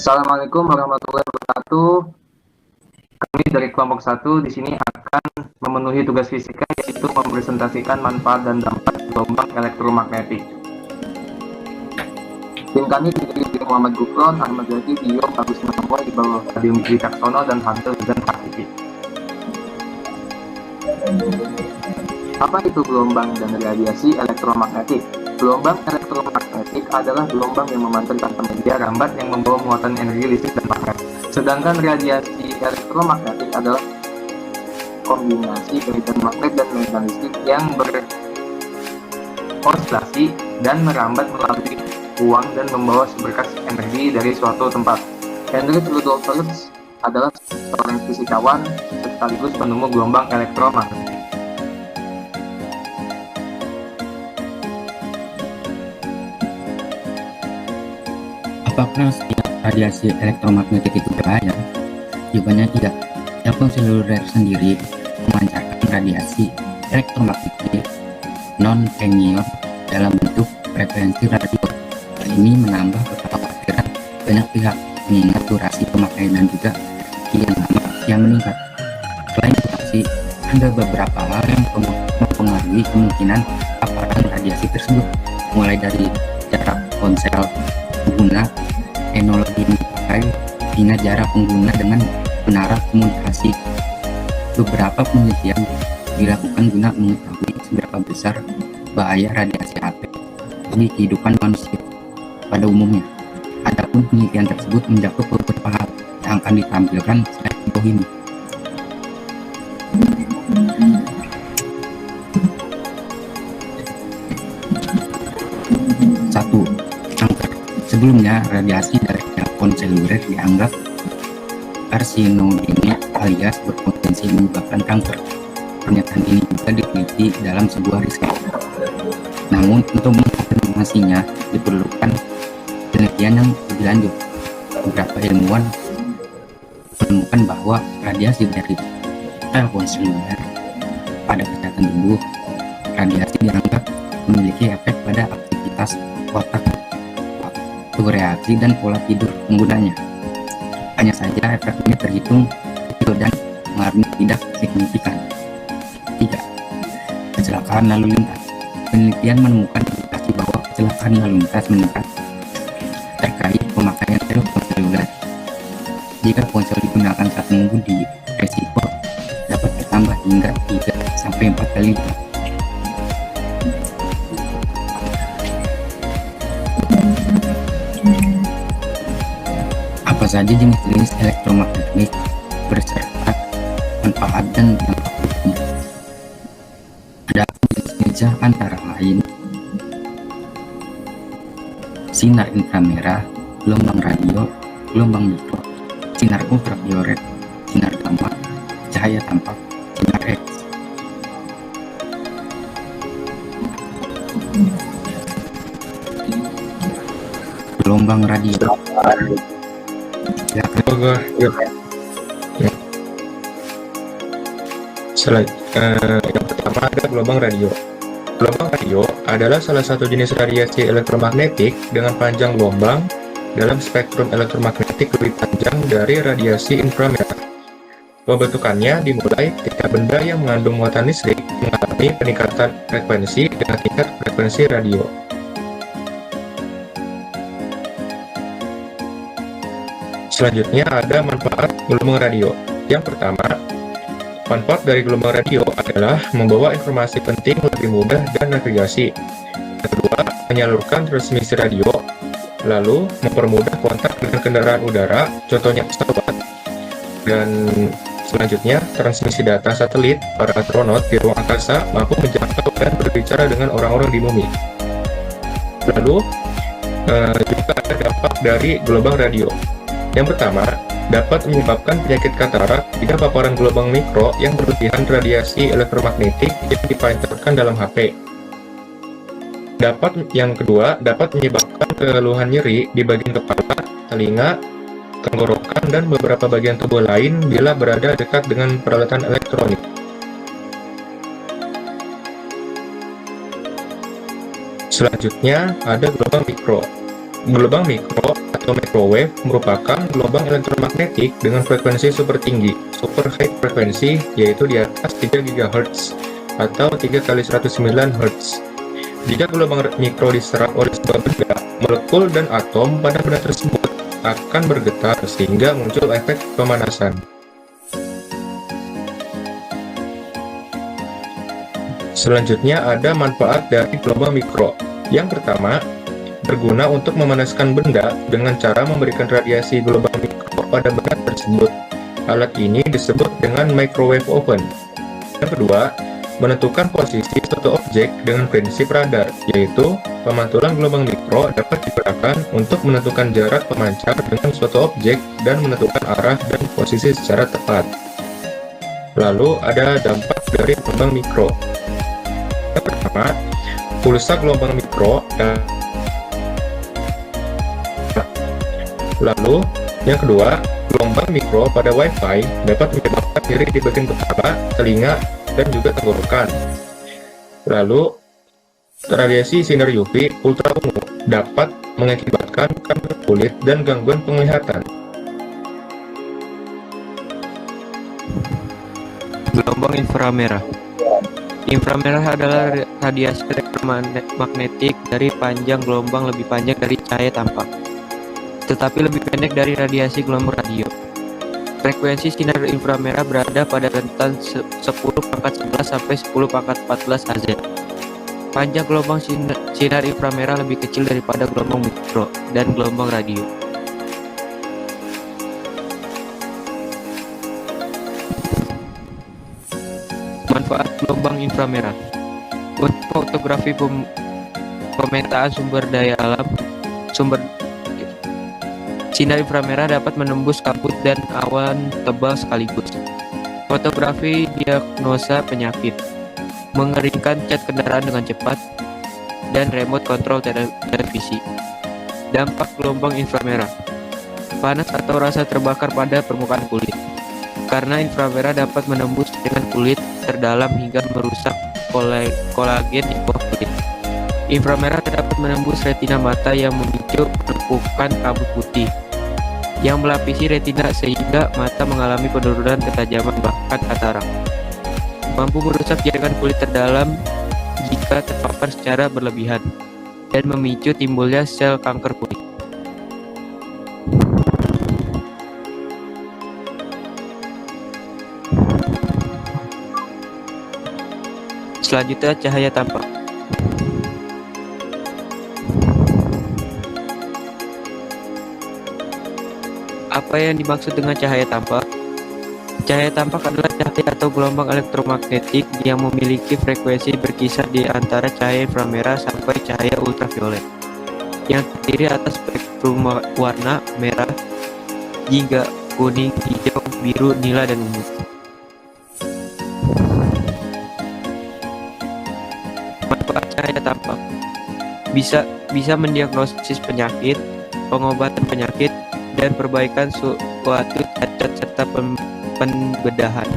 Assalamualaikum warahmatullahi wabarakatuh. Kami dari kelompok 1 di sini akan memenuhi tugas fisika, yaitu mempresentasikan manfaat dan dampak gelombang elektromagnetik. Tim kami terdiri dari Muhammad Gufron, Ahmad Zaki, Dio, Agus Manowo, di bawah Adi Wicaksono, dan Fadil dan Hakiki. Apa itu gelombang dan radiasi elektromagnetik? Gelombang elektromagnetik adalah gelombang yang memantulkan media rambat yang membawa muatan energi listrik dan magnet. Sedangkan radiasi elektromagnetik adalah kombinasi medan magnet dan medan listrik yang beroscilasi dan merambat melalui ruang dan membawa seberkas energi dari suatu tempat. Heinrich Rudolf Hertz adalah seorang fisikawan sekaligus penemu gelombang elektromagnetik. Apakah setiap radiasi elektromagnetik itu berbahaya? Jawabannya tidak. Telepon seluler sendiri memancarkan radiasi elektromagnetik non-linear dalam bentuk frekuensi radio. Hal ini menambah kekhawatiran banyak pihak, mengingat durasi pemakaian dan juga kian lama yang meningkat. Selain durasi, ada beberapa hal yang mempengaruhi kemungkinan paparan radiasi tersebut, mulai dari jarak ponsel pengguna, teknologi yang dipakai, hingga jarak pengguna dengan menara komunikasi. Beberapa penelitian dilakukan guna mengetahui seberapa besar bahaya radiasi HP bagi kehidupan manusia pada umumnya. Adapun penelitian tersebut mencakup beberapa hal yang akan ditampilkan slide di bawah ini. Satu, kanker. Sebelumnya, radiasi dari telepon seluler dianggap karsinogenik alias berpotensi menyebabkan kanker. Pernyataan ini juga diteliti dalam sebuah riset. Namun, untuk mengkonfirmasinya diperlukan penelitian yang lebih lanjut. Beberapa ilmuwan menemukan bahwa radiasi dari telepon seluler pada kesehatan tubuh, radiasi dianggap memiliki efek pada aktivitas otak, reaksi, dan pola tidur penggunanya. Hanya saja efek ini terhitung kecil dan pengaruhnya tidak signifikan. 3. Kecelakaan lalu lintas. Penelitian menemukan indikasi bahwa kecelakaan lalu lintas meningkat terkait pemakaian telepon seluler. Jika ponsel digunakan saat mengemudi, resiko dapat bertambah hingga 3-4 kali lipat. Apa saja jenis-jenis elektromagnetik beserta manfaat dan dampak hukumnya? Ada jenis-jenisnya antara lain sinar inframerah, gelombang radio, gelombang mikro, sinar ultraviolet, sinar gamma, cahaya tampak, sinar X. Gelombang radio. Yang pertama ada gelombang radio. Gelombang radio adalah salah satu jenis radiasi elektromagnetik dengan panjang gelombang dalam spektrum elektromagnetik lebih panjang dari radiasi inframerah. Pembentukannya dimulai ketika benda yang mengandung muatan listrik mengalami peningkatan frekuensi dengan tingkat frekuensi radio. Selanjutnya ada manfaat gelombang radio. Yang pertama, manfaat dari gelombang radio adalah membawa informasi penting lebih mudah dan navigasi. Kedua, menyalurkan transmisi radio, lalu mempermudah kontak dengan kendaraan udara, contohnya pesawat. Dan selanjutnya, transmisi data satelit para astronot di ruang angkasa mampu menjangkau dan berbicara dengan orang-orang di bumi. Lalu, juga ada dampak dari gelombang radio. Yang pertama, dapat menyebabkan penyakit katarak jika paparan gelombang mikro yang berlebihan radiasi elektromagnetik yang dipancarkan dalam HP. Yang kedua, dapat menyebabkan keluhan nyeri di bagian kepala, telinga, tenggorokan, dan beberapa bagian tubuh lain bila berada dekat dengan peralatan elektronik. Selanjutnya ada gelombang mikro. Gelombang mikro atau Microwave merupakan gelombang elektromagnetik dengan frekuensi super tinggi, super high frekuensi, yaitu di atas 3 GHz atau 3 kali 109 Hz. Jika gelombang mikro diserap oleh sebuah benda, molekul dan atom pada benda tersebut akan bergetar sehingga muncul efek pemanasan. Selanjutnya ada manfaat dari gelombang mikro. Yang pertama, berguna untuk memanaskan benda dengan cara memberikan radiasi gelombang mikro pada benda tersebut. Alat ini disebut dengan microwave oven. Yang kedua, menentukan posisi suatu objek dengan prinsip radar, yaitu pemantulan gelombang mikro dapat digunakan untuk menentukan jarak pemancar dengan suatu objek dan menentukan arah dan posisi secara tepat. Lalu ada dampak dari gelombang mikro. Yang pertama, pulsa gelombang mikro dan lalu yang kedua, gelombang mikro pada Wi-Fi dapat menyebabkan nyeri di bagian kepala, telinga, dan juga tenggorokan. Lalu, radiasi sinar UV ultra ungu dapat mengakibatkan kanker kulit dan gangguan penglihatan. Gelombang inframerah. Inframerah adalah radiasi elektromagnetik dari panjang gelombang lebih panjang dari cahaya tampak, tetapi lebih pendek dari radiasi gelombang radio. Frekuensi sinar inframerah berada pada rentan 10⁻11 sampai 10⁻14 Hz. Panjang gelombang sinar inframerah lebih kecil daripada gelombang mikro dan gelombang radio. Manfaat gelombang inframerah. Untuk fotografi pemetaan sumber daya alam, sinar inframerah dapat menembus kabut dan awan tebal sekaligus. Fotografi diagnosa penyakit, mengeringkan cat kendaraan dengan cepat, dan remote control televisi. Dampak gelombang inframerah. Panas atau rasa terbakar pada permukaan kulit. Karena inframerah dapat menembus dengan kulit terdalam hingga merusak kolagen di bawah kulit. Inframerah dapat menembus retina mata yang memicu penumpukan kabut putih yang melapisi retina sehingga mata mengalami penurunan ketajaman bahkan katarak. Mampu merusak jaringan kulit terdalam jika terpapar secara berlebihan dan memicu timbulnya sel kanker kulit. Selanjutnya, cahaya tampak. Apa yang dimaksud dengan cahaya tampak? Cahaya tampak adalah cahaya atau gelombang elektromagnetik yang memiliki frekuensi berkisar di antara cahaya inframerah sampai cahaya ultraviolet, yang terdiri atas spektrum warna merah hingga kuning, hijau, biru, nila, dan ungu. Manfaat cahaya tampak bisa mendiagnosis penyakit, pengobatan penyakit, dan perbaikan suatu cacat serta pembedahan.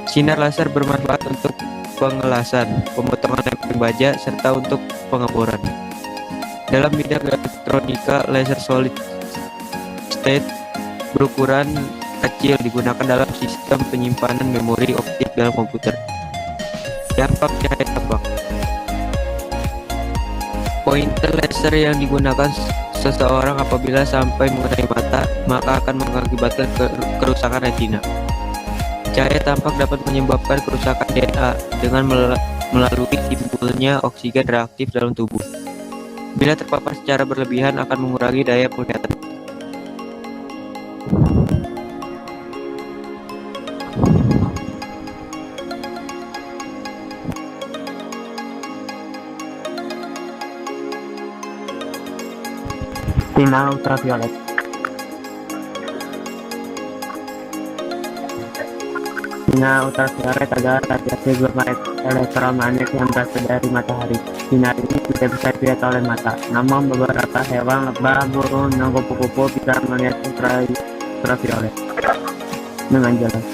Sinar laser bermanfaat untuk pengelasan, pemotongan lempeng baja, serta untuk pengeboran. Dalam bidang elektronika, laser solid state berukuran kecil digunakan dalam sistem penyimpanan memori optik dalam komputer. Dampak cahaya tampak. Pointer laser yang digunakan seseorang apabila sampai mengenai mata, maka akan mengakibatkan kerusakan retina. Cahaya tampak dapat menyebabkan kerusakan DNA dengan melalui timbulnya oksigen reaktif dalam tubuh. Bila terpapar secara berlebihan akan mengurangi daya penglihatan. Sinar ultraviolet. Sinar ultraviolet adalah radiasi gelombang elektromagnetik yang berasal dari matahari. Sinar ini tidak bisa dilihat oleh mata, namun beberapa hewan, lebah, burung, dan kupu-kupu bisa melihat ultraviolet dengan jelas.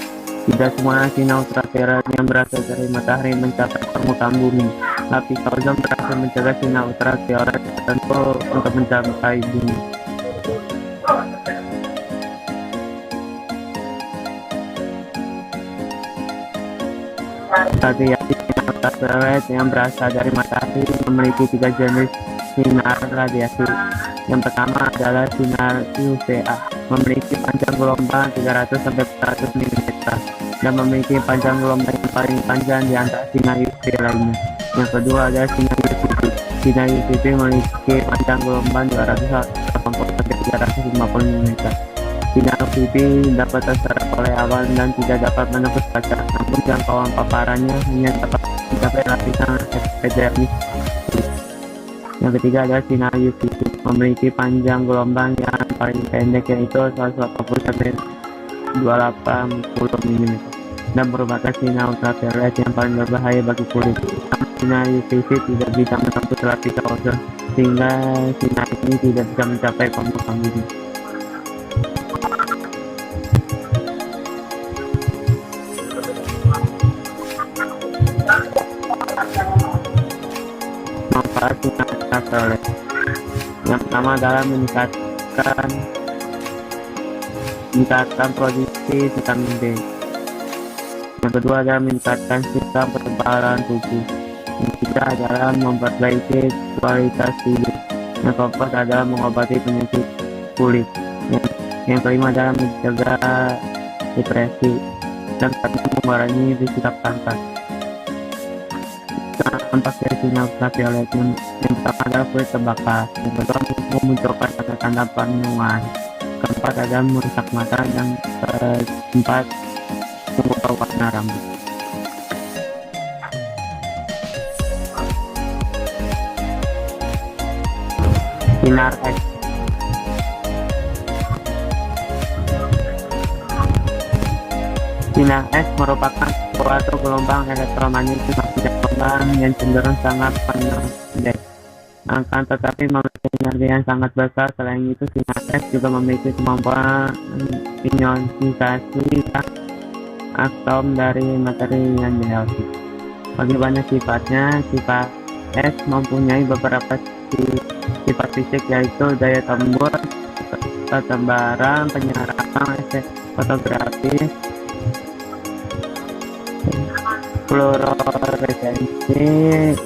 Tidak semua sinar ultraviolet yang berasal dari matahari mencapai permukaan bumi. Lapis ozon berhasil mencegah sinar ultraviolet tertentu untuk mencapai bumi. Radiasi sinar ultraviolet yang berasal dari matahari memiliki 3 jenis sinar radiasi. Yang pertama adalah sinar UVA, memiliki panjang gelombang 300 sampai 400 mm dan memiliki panjang gelombang yang paling panjang di antara sinar UV lainnya. Yang kedua adalah sinar UVB. Sinar UVB memiliki panjang gelombang 280 sampai 350 mm. Sinar UVB dapat terserap oleh awan dan tidak dapat menembus kaca, namun jangkauan paparannya hanya dapat mencapai lapisan epidermis. Yang ketiga adalah sinar UVC, memiliki panjang gelombang yang paling pendek yaitu 180 sampai 280 mm dan merupakan sinar ultraviolet yang paling berbahaya bagi kulit. Sinar UVC tidak bisa menembus lapisan ozon sehingga sinar ini tidak bisa mencapai permukaan bumi. Manfaat sinar ultraviolet. Yang pertama adalah meningkatkan produksi vitamin D. Yang kedua adalah meningkatkan sistem kekebalan tubuh. Yang ketiga adalah memperbaiki kualitas hidup. Yang keempat adalah mengobati penyakit kulit. Yang kelima adalah mencegah depresi dan mengurangi risiko kanker. Dampak dari sinar ultraviolet yang pertama adalah kulit terbakar, yang kedua memunculkan tanda-tanda penuaan, keempat adalah merusak mata, dan keempat mengubah warna rambut. Sinar X. Sinar X merupakan suatu gelombang elektromagnetik yang cenderung sangat pendek, akan tetapi memiliki energi yang sangat besar. Selain itu, sinar X juga memiliki kemampuan ionisasi atom dari materi yang dihiasi. Bagaimana sifatnya? Sifat X mempunyai beberapa sifat fisik, yaitu daya tembus, ketebaran, penyerapan, efek fotografis, fluoresensi,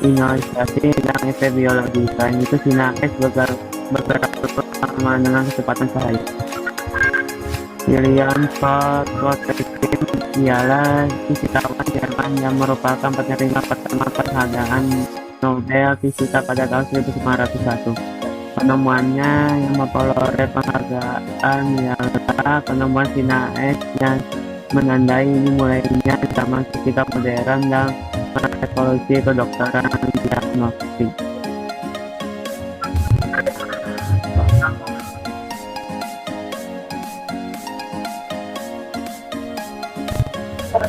ionisasi, dan efek biologi. Selain itu, sinar X bergerak bersama dengan kecepatan cahaya. William Schwarzschild ialah fisikawan Jerman yang merupakan penerima pertama penghargaan Nobel Fisika pada tahun 1901. Penemuannya yang memperoleh penghargaan ialah penemuan sinar X yang menandai mulainya zaman fisika modern dan revolusi kedokteran diagnostik.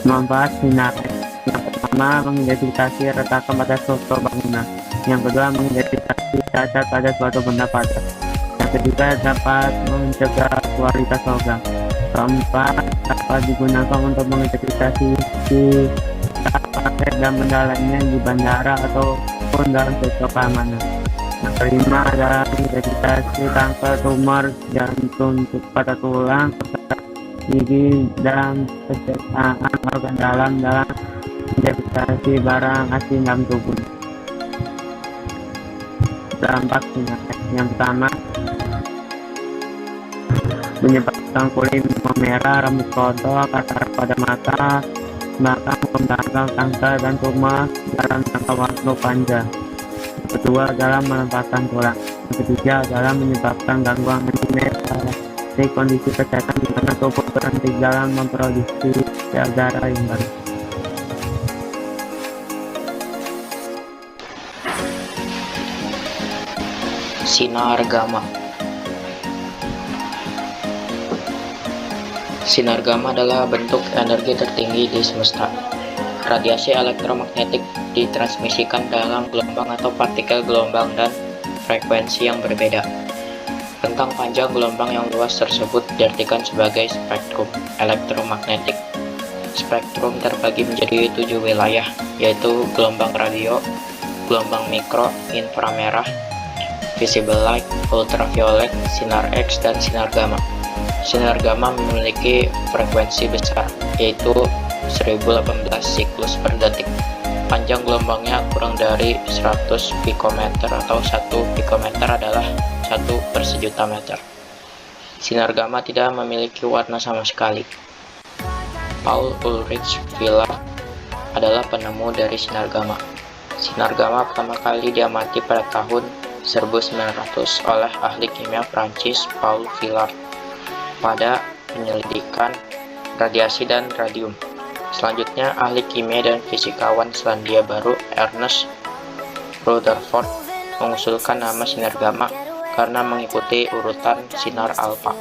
Manfaat sinar X. Yang pertama, mengidentifikasi retakan pada struktur bangunan. Yang kedua, mengidentifikasi cacat pada suatu benda padat. Yang ketiga, dapat mencegah kualitas logam. Keempat, dapat digunakan untuk mengidentifikasi paket dan benda lainnya di bandara ataupun dalam sektor keamanan. Yang kelima adalah mengidentifikasi kanker, tumor, jantung, patah tulang, gigi, dan pencernaan organ dalam identifikasi barang asing dalam tubuh. Dampak sinar X. Yang pertama, menyebabkan kulit memerah, rambut kotor, katarak pada mata, bahkan mengembangkan kanker dan tumor dalam jangka waktu panjang. Yang kedua adalah melemparkan tulang. Yang ketiga adalah menyebabkan gangguan di kondisi kesehatan di mana tubuh berhenti dalam memproduksi sel darah yang baru. Sinar gamma. Sinar gamma adalah bentuk energi tertinggi di semesta. Radiasi elektromagnetik ditransmisikan dalam gelombang atau partikel gelombang dan frekuensi yang berbeda. Rentang panjang gelombang yang luas tersebut diartikan sebagai spektrum elektromagnetik. Spektrum terbagi menjadi 7 wilayah, yaitu gelombang radio, gelombang mikro, inframerah, visible light, ultraviolet, sinar X, dan sinar gamma. Sinar gamma memiliki frekuensi besar, yaitu 1018 siklus per detik. Panjang gelombangnya kurang dari 100 pikometer atau 1 pikometer adalah 1/1.000.000 meter. Sinar gamma tidak memiliki warna sama sekali. Paul Ulrich Villard adalah penemu dari sinar gamma. Sinar gamma pertama kali diamati pada tahun 1900 oleh ahli kimia Prancis Paul Villard pada penyelidikan radiasi dan radium. Selanjutnya, ahli kimia dan fisikawan Selandia Baru Ernest Rutherford mengusulkan nama sinar gamma karena mengikuti urutan sinar alfa.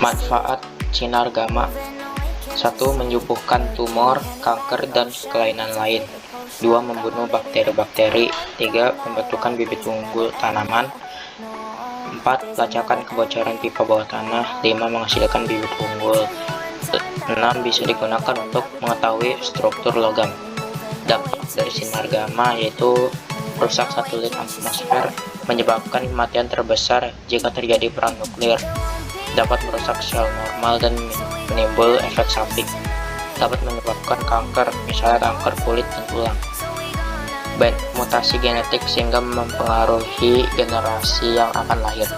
Manfaat sinar gamma: 1. Menyembuhkan tumor, kanker, dan kelainan lain. 2. Membunuh bakteri-bakteri. 3. Pembentukan bibit unggul tanaman. 4. Pelacakan kebocoran pipa bawah tanah. 5. Menghasilkan bibit unggul. 6. Bisa digunakan untuk mengetahui struktur logam. Dampak dari sinar gamma yaitu rusak satelit atmosfer, menyebabkan kematian terbesar jika terjadi perang nuklir, dapat merusak sel normal dan menimbul efek samping, dapat menyebabkan kanker, misalnya kanker kulit dan tulang. Mutasi genetik sehingga mempengaruhi generasi yang akan lahir.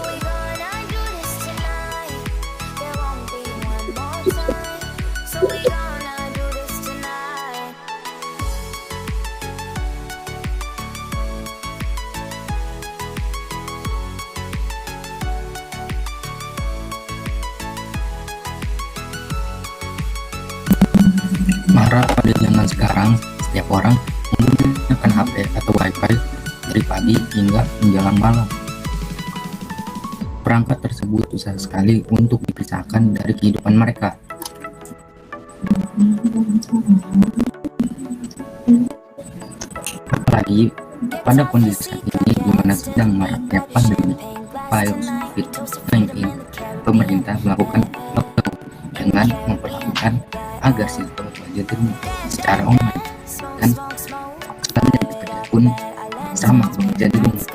Mara pada zaman sekarang, setiap orang menggunakan HP atau Wi-Fi dari pagi hingga menjelang malam. Perangkat tersebut susah sekali untuk dipisahkan dari kehidupan mereka. Apalagi pada kondisi saat ini di mana sedang maraknya pandemi virus COVID-19, pemerintah melakukan lockdown dengan memperlakukan agar sistem belajar secara online dan standar kerja pun sama bekerja di rumah.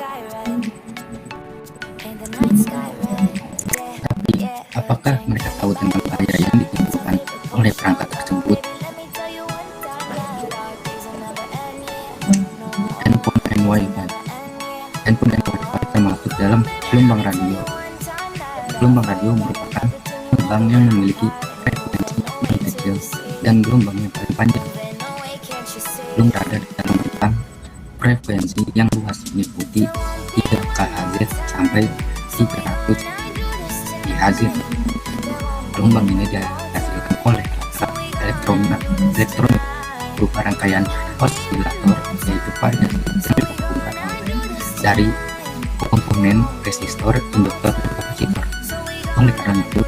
Tapi apakah mereka tahu tentang bahaya yang ditimbulkan oleh perangkat tersebut? Handphone dan Wi-Fi termasuk dalam gelombang radio. Gelombang radio merupakan gelombang yang memiliki frekuensi yang kecil dan gelombang yang paling panjang. Belum berada di dalam rentang frekuensi yang luas meliputi 3 kHz sampai 300 GHz. Gelombang ini dihasilkan oleh elektronik berupa rangkaian osilator, yaitu variasi yang digabungkan dari komponen resistor, induktor, dan kapasitor. Oleh karena itu,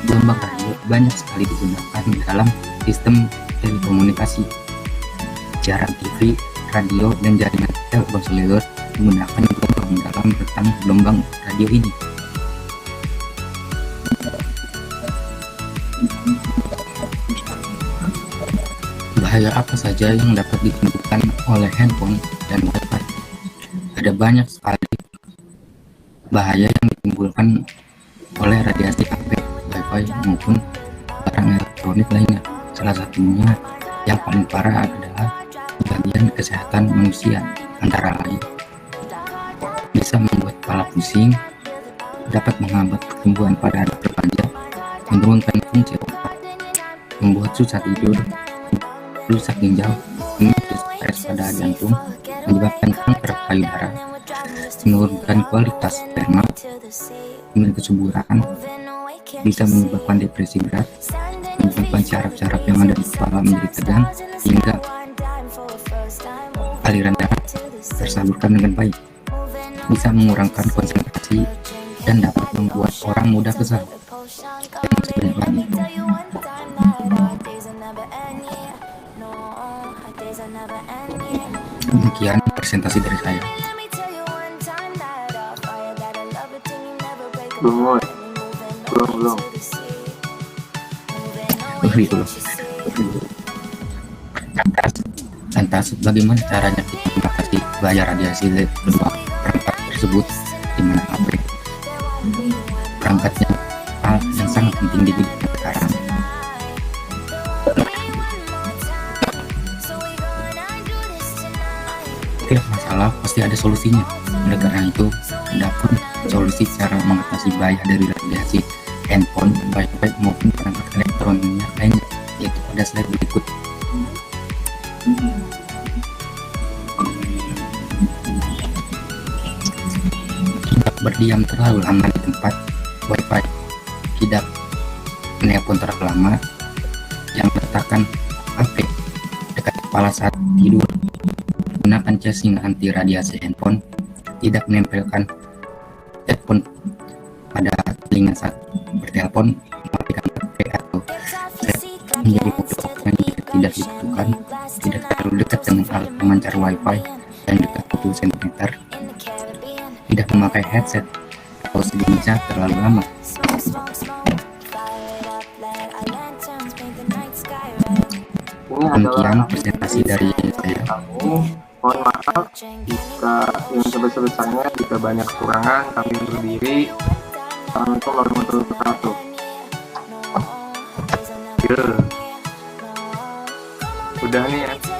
gelombang radio banyak sekali digunakan dalam sistem telekomunikasi. Siaran TV, radio, dan jaringan telepon seluler menggunakan gelombang dalam rentang gelombang radio ini. Bahaya apa saja yang dapat ditimbulkan oleh handphone dan Wi-Fi? Ada banyak sekali bahaya yang ditimbulkan oleh radiasi HP, Wi-Fi maupun barang elektronik lainnya. Salah satunya yang paling parah adalah bagian kesehatan manusia, antara lain bisa membuat kepala pusing, dapat menghambat pertumbuhan pada anak remaja, menurunkan fungsi otak, membuat susah tidur, rusak ginjal, memicu stres pada jantung, menyebabkan kanker payudara, menurunkan kualitas sperma, dengan kesuburan, bisa menyebabkan depresi berat, menyebabkan syaraf-syaraf yang ada di kepala menjadi tegang, hingga aliran darah tersalurkan dengan baik, bisa mengurangkan konsentrasi, dan dapat membuat orang mudah kesal, dan masih banyak lagi. Demikian presentasi dari saya. Belum. Gitu loh. Atas Lantas, bagaimana caranya kita mengatasi bahaya radiasi kedua perangkat tersebut, di mana HP perangkat yang sangat penting di hidup sekarang. Setiap masalah pasti ada solusinya. Oleh karena itu, adapun solusi cara mengatasi bahaya dari radiasi handphone, wifi maupun perangkat elektronik lainnya, yaitu pada slide berikut. Tidak berdiam terlalu lama di tempat wifi. Tidak menelpon terlalu lama. Jangan letakkan HP dekat kepala saat tidur. Gunakan casing anti radiasi handphone. Tidak menempelkan headphone pada telinga saat bertelepon. Matikan HP atau set menjadi mode offline jika tidak dibutuhkan. Tidak terlalu dekat dengan alat pemancar wifi dan dekat 10 cm. Tidak memakai headset atau sejenisnya terlalu lama. Ini Demikian adalah presentasi dari saya. kami. Mohon maaf jika yang sebesar-besarnya, jika banyak kekurangan, kami undur diri. Assalamualaikum warahmatullahi wabarakatuh. Udah nih ya.